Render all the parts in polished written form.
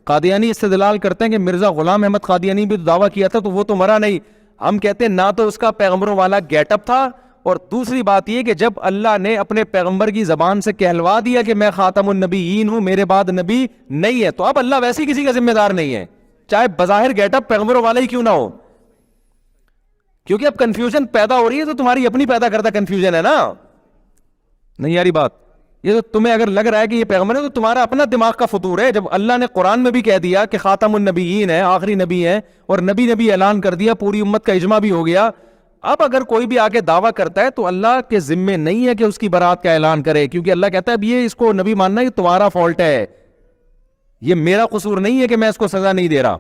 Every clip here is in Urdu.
قادیانی استدلال کرتے ہیں کہ مرزا غلام احمد قادیانی بھی تو دعویٰ کیا تھا تو وہ تو مرا نہیں. ہم کہتے ہیں نہ تو اس کا پیغمبروں والا گیٹ اپ تھا, اور دوسری بات یہ کہ جب اللہ نے اپنے پیغمبر کی زبان سے کہلوا دیا کہ میں خاتم النبیین ہوں, میرے بعد نبی نہیں ہے, تو اب اللہ ویسے کسی کا ذمہ دار نہیں ہے, چاہے بظاہر گیٹ اپ پیغمبروں والا ہی کیوں نہ ہو. کیونکہ اب کنفیوژن پیدا ہو رہی ہے تو تمہاری اپنی پیدا کرتا کنفیوژن ہے نا. نہیں یاری بات, یہ تو تمہیں اگر لگ رہا ہے کہ یہ پیغمبر ہے تو تمہارا اپنا دماغ کا فطور ہے. جب اللہ نے قرآن میں بھی کہہ دیا کہ خاتم النبیین ہے, آخری نبی ہے, اور نبی اعلان کر دیا, پوری امت کا اجماع بھی ہو گیا, اب اگر کوئی بھی آگے دعویٰ کرتا ہے تو اللہ کے ذمے نہیں ہے کہ اس کی برات کا اعلان کرے, کیونکہ اللہ کہتا ہے اب یہ اس کو نبی ماننا یہ تمہارا فالٹ ہے, یہ میرا قصور نہیں ہے کہ میں اس کو سزا نہیں دے رہا.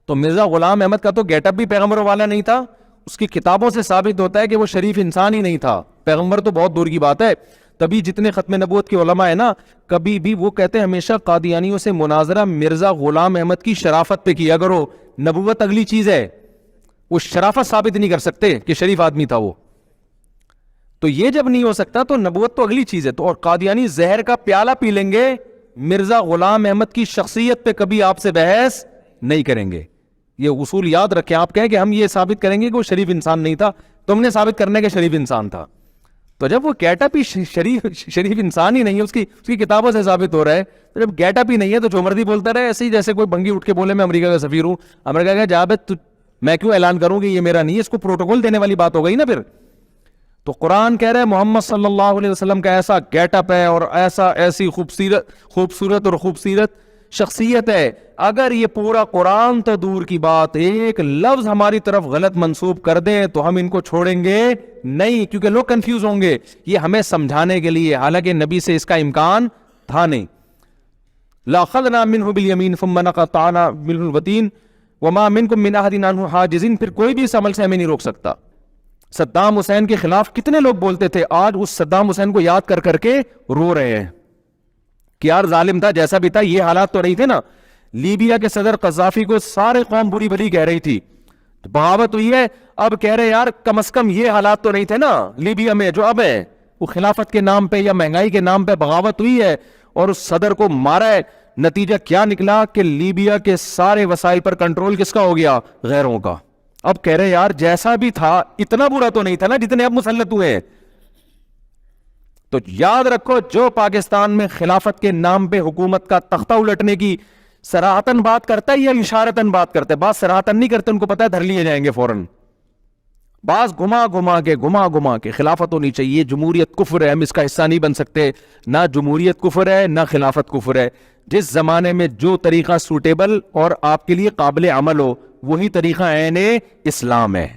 تو مرزا غلام احمد کا تو گیٹ اپ بھی پیغمبروں والا نہیں تھا, اس کی کتابوں سے ثابت ہوتا ہے کہ وہ شریف انسان ہی نہیں تھا, پیغمبر تو بہت دور کی بات ہے. تبھی جتنے ختم نبوت کے علماء ہیں نا, کبھی بھی وہ کہتے ہیں ہمیشہ قادیانیوں سے مناظرہ مرزا غلام احمد کی شرافت پہ کیا کرو, نبوت اگلی چیز ہے, وہ شرافت ثابت نہیں کر سکتے کہ شریف آدمی تھا وہ. تو یہ جب نہیں ہو سکتا تو نبوت تو اگلی چیز ہے. تو اور قادیانی زہر کا پیالہ پی لیں گے, مرزا غلام احمد کی شخصیت پہ کبھی آپ سے بحث نہیں کریں گے. یہ اصول یاد رکھیں. آپ کہیں کہ ہم یہ ثابت کریں گے کہ وہ شریف انسان نہیں تھا, تم نے ثابت کرنے کے شریف انسان تھا. تو جب وہ گیٹ اپ ہی شریف انسان ہی نہیں ہے, اس کی کتابوں سے ثابت ہو رہا ہے, تو جب گیٹ اپ ہی نہیں ہے تو جو مرضی بولتا رہے, ایسے ہی جیسے کوئی بنگی اٹھ کے بولے میں امریکہ کا سفیر ہوں, امریکہ کا جاب ہے, میں کیوں اعلان کروں کہ یہ میرا نہیں ہے, اس کو پروٹوکول دینے والی بات ہو گئی نا پھر. تو قرآن کہہ رہا ہے محمد صلی اللہ علیہ وسلم کا ایسا گیٹ اپ ہے اور ایسی خوبصورت اور خوبصورت شخصیت ہے, اگر یہ پورا قرآن تو دور کی بات ایک لفظ ہماری طرف غلط منسوب کر دیں تو ہم ان کو چھوڑیں گے نہیں, کیونکہ لوگ کنفیوز ہوں گے. یہ ہمیں سمجھانے کے لیے, حالانکہ نبی سے اس کا امکان تھا نہیں. لَأَخَذْنَا مِنْهُ بِالْيَمِينِ ثُمَّ لَقَطَعْنَا مِنْهُ الْوَتِينَ وَمَا مِنْكُمْ مِنْ أَحَدٍ عَنْهُ حَاجِزِينَ. پھر کوئی بھی اس عمل سے ہمیں نہیں روک سکتا. صدام حسین کے خلاف کتنے لوگ بولتے تھے, آج اس صدام حسین کو یاد کر کے رو رہے ہیں کہ یار ظالم تھا, جیسا بھی تھا, یہ حالات تو نہیں تھے نا. لیبیا کے صدر قذافی کو سارے قوم بری بھلی کہہ رہی تھی, بغاوت ہوئی ہے, اب کہہ رہے یار کم از کم یہ حالات تو نہیں تھے نا لیبیا میں جو اب ہے. وہ خلافت کے نام پہ یا مہنگائی کے نام پہ بغاوت ہوئی ہے اور اس صدر کو مارا ہے. نتیجہ کیا نکلا کہ لیبیا کے سارے وسائل پر کنٹرول کس کا ہو گیا, غیروں کا. اب کہہ رہے یار جیسا بھی تھا اتنا برا تو نہیں تھا نا جتنے اب مسلط ہوئے ہیں. تو یاد رکھو, جو پاکستان میں خلافت کے نام پہ حکومت کا تختہ الٹنے کی صراحتاً بات کرتا ہے یا اشارتاً بات کرتا ہے, بات صراحتاً نہیں کرتے, ان کو پتہ ہے دھر لیے جائیں گے فوراً. بعض گھما کے خلافت ہونی چاہیے, جمہوریت کفر ہے, ہم اس کا حصہ نہیں بن سکتے. نہ جمہوریت کفر ہے نہ خلافت کفر ہے. جس زمانے میں جو طریقہ سوٹیبل اور آپ کے لیے قابل عمل ہو وہی طریقہ عین اسلام ہے.